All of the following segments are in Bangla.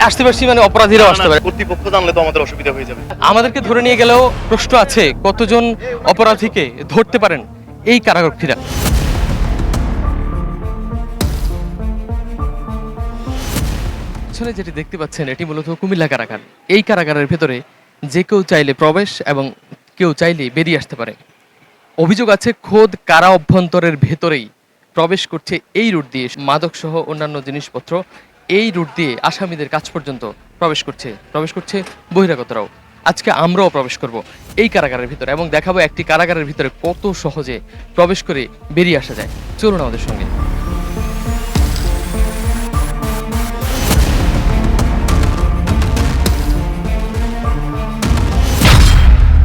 আসতে পারছি মানে অপরাধীরাও আসতে পারে। কর্তৃপক্ষ জানলে তো আমাদের অসুবিধা হয়ে যাবে। আমাদেরকে ধরে নিয়ে গেলেও প্রশ্ন আছে কতজন অপরাধীকে ধরতে পারেন এই কারারক্ষীরা। আসলে যেটি দেখতে পাচ্ছেন এটি মূলত কুমিল্লা কারাগার। এই কারাগারের ভেতরে যে কেউ চাইলে প্রবেশ এবং কেউ চাইলে বেরিয়ে আসতে পারে। অভিযোগ আছে খোদ কারা অভ্যন্তরের ভেতরেই প্রবেশ করছে এই রুট দিয়ে মাদক সহ অন্যান্য জিনিসপত্র এই রুট দিয়ে আসামিদের কাছ পর্যন্ত প্রবেশ করছে বহিরাগতরাও। আজকে আমরাও প্রবেশ করব এই কারাগারের ভিতরে এবং দেখাবো একটি কারাগারের ভিতরে কত সহজে প্রবেশ করে বেরিয়ে আসা যায়। চলুন আমাদের সঙ্গে।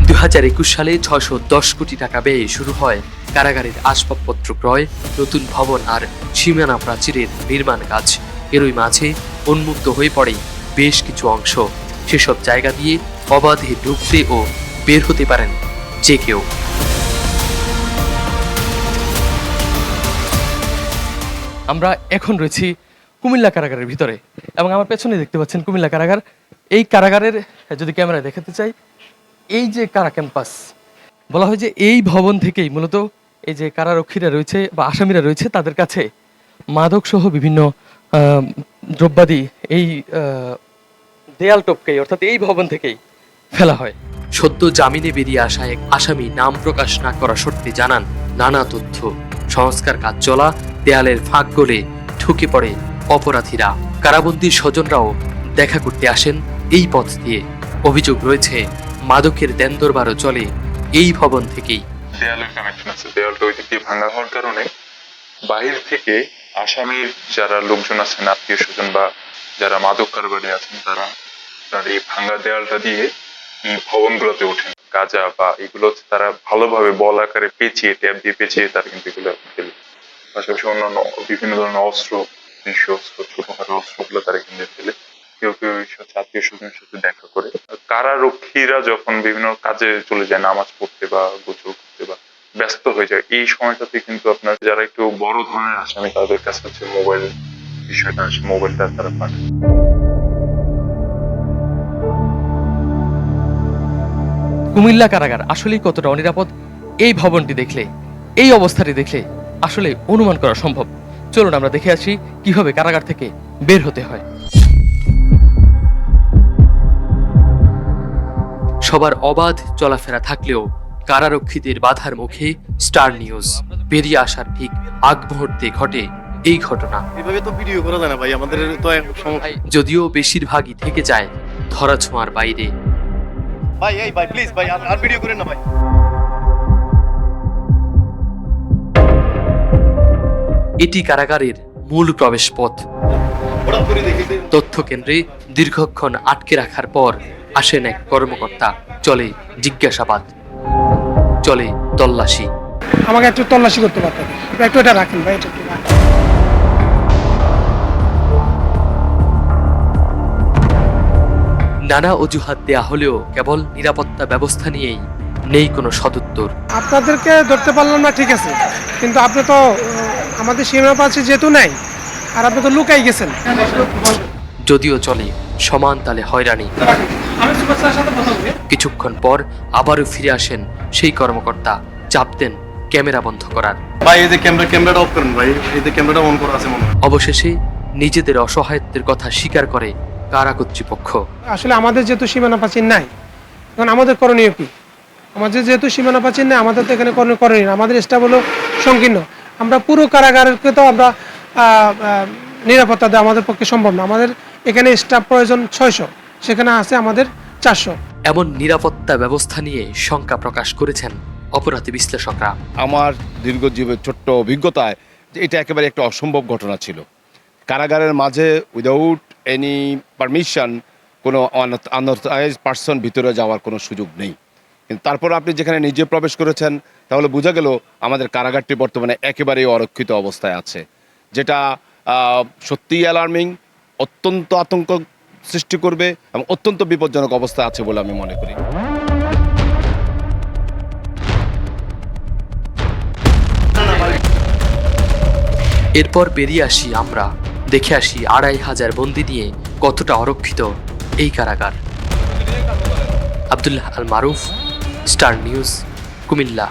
2021 সালে 610 কোটি টাকা ব্যয়ে শুরু হয় কারাগারের আসবাবপত্র ক্রয়, নতুন ভবন আর সীমানা প্রাচীরের নির্মাণ কাজ। এরই মাঝে উন্মুক্ত হয়ে পড়ে বেশ কিছু অংশ। সেসব জায়গা দিয়ে অবাধে ঢুকতে ও বের হতে পারেন যে কেউ। আমরা এখন রয়েছি কুমিল্লা কারাগারের ভিতরে এবং আমার পেছনে দেখতে পাচ্ছেন কুমিল্লা কারাগার। এই কারাগারের যদি ক্যামেরায় দেখাতে চাই, এই যে কারা ক্যাম্পাস বলা হয় যে এই ভবন থেকেই মূলত এই যে কারারক্ষীরা রয়েছে বা আসামিরা রয়েছে তাদের কাছে মাদক সহ বিভিন্ন দ্রব্যাদি এই দেয়াল টপকেই অর্থাৎ এই ভবন থেকেই ফেলা হয়। সদ্য জামিনে বেরিয়ে আসা এক আসামি নাম প্রকাশ না করা শর্তে জানান নানা তথ্য। সংস্কার কাজ চলা দেয়ালের ফাঁক গলে ঢুকে পড়ে অপরাধীরা। কারাবন্দীর স্বজনরাও দেখা করতে আসেন এই পথ দিয়ে। অভিযোগ রয়েছে মাদকের দেনদরবারও চলে এই ভবন থেকেই। দেয়ালের কানেকশন আছে, দেয়ালটা ওই দিক দিয়ে ভাঙা হওয়ার কারণে বাহির থেকে আসামির যারা লোকজন আছেন, আত্মীয় স্বজন বা যারা মাদক কারবারি আছেন, তারা এই ভাঙা দেয়ালটা দিয়ে এই ভবনগুলোতে ওঠেন। গাঁজা বা এগুলো তারা ভালোভাবে বল আকারে পেঁচিয়ে, ট্যাপ দিয়ে পেঁচিয়ে তারা কিন্তু এগুলো ফেলে। পাশাপাশি অন্যান্য বিভিন্ন ধরনের অস্ত্র, দেশীয় অস্ত্র, ছোটখাটো অস্ত্রগুলো তারা কিনে ফেলে। কেউ কেউ আত্মীয় স্বজনের সাথে দেখা করে। কারারক্ষীরা যখন বিভিন্ন কাজে চলে যায়, নামাজ পড়তে বা গোসল করতে বা ব্যস্ত হয়ে যায়, এই সময়টাতে কিন্তু আপনার যারা একটু বড় ধরনের আসামি তাদের কাছে হচ্ছে মোবাইল বিষয়টা আসে, মোবাইলটা তারা পাঠায়। কুমিল্লা কারাগার আসলেই কতটা অনিরাপদ এই ভবনটি দেখলে, এই অবস্থাটি দেখলে আসলে অনুমান করা সম্ভব। চলুন আমরা দেখে আসি কিভাবে কারাগার থেকে বের হতে হয়। সবার অবাধ চলাফেরা থাকলেও কারারক্ষীদের বাধার মুখে স্টার নিউজ। বেরিয়ে আসার ঠিক আগ মুহূর্তে ঘটে এই ঘটনা। এভাবে তো ভিডিও করা যায় না ভাই, আমাদের তো সমস্যা। যদিও বেশিরভাগই থেকে যায় ধরাছোঁয়ার বাইরে। ভাই এই ভাই প্লিজ ভাই আর ভিডিও করেন না ভাই। এটি কারাগারের মূল প্রবেশ পথ। তথ্য কেন্দ্রে দীর্ঘক্ষণ আটকে রাখার পর আসেন এক কর্মকর্তা। চলে জিজ্ঞাসাবাদ, চলে তল্লাশি। আমাকে একটু তল্লাশি করতে পারতেন, একটু এটা রাখেন ভাই, এটা একটু রাখেন। নানা অজুহাত দেয়া হলেও কেবল নিরাপত্তা ব্যবস্থা নিয়েই নেই কোনো সদুত্তর। আপনাদেরকে ধরতে পারলাম না ঠিক আছে, কিন্তু আপনি তো আমাদের সীমানা পাশে যেহেতু নাই আর আপনি তো লুকাই গেছেন। যদিও চলে সমান তালে হয়রানি। কিছুক্ষণ পর আবারও ফিরে আসেন সেই কর্মকর্তা, চাপ দেন ক্যামেরা বন্ধ করার। ভাই এই যে ক্যামেরাটা অফ করেন ভাই, এই যে ক্যামেরাটা অন করা আছে মনে হয়। অবশেষে নিজেদের অসহায়ত্বের কথা স্বীকার করে কারা কর্তৃপক্ষ। আসলে আমাদের যেহেতু সীমানা প্রাচীর নাই, এখন আমাদের করণীয় কি? আমাদের যেহেতু সীমানা প্রাচীর নেই, আমাদের তো এখানে করণীয়, আমাদের স্টাফ হলো সংকীর্ণ। আমরা পুরো কারাগারকে তো আমরা নিরাপত্তা দেওয়া আমাদের পক্ষে সম্ভব না। আমাদের এখানে স্টাফ প্রয়োজন 600, সেখানে আছে আমাদের 400। এমন নিরাপত্তা ব্যবস্থা নিয়ে শঙ্কা প্রকাশ করেছেন অপরাধী বিশ্লেষকরা। আমার দীর্ঘজীবী ছোট্ট অভিজ্ঞতায় যে এটা একেবারে একটা অসম্ভব ঘটনা ছিল। কারাগারের মাঝে উইদাউট এনি পারমিশন কোনো আনঅথরাইজড পার্সন ভিতরে যাওয়ার কোনো সুযোগ নেই। কিন্তু তারপর আপনি যেখানে নিজে প্রবেশ করেছেন, তাহলে বোঝা গেল আমাদের কারাগারটি বর্তমানে একেবারেই অরক্ষিত অবস্থায় আছে, যেটা সত্যিই অ্যালার্মিং, অত্যন্ত আতঙ্ক সৃষ্টি করবে এবং অত্যন্ত বিপজ্জনক অবস্থায় আছে বলে আমি মনে করি। এরপর বেরিয়ে আসি আমরা, দেখে আসি 2500 বন্দি নিয়ে কতটা অরক্ষিত এই কারাগার। আব্দুল্লাহ আল মারুফ, স্টার নিউজ, কুমিল্লা।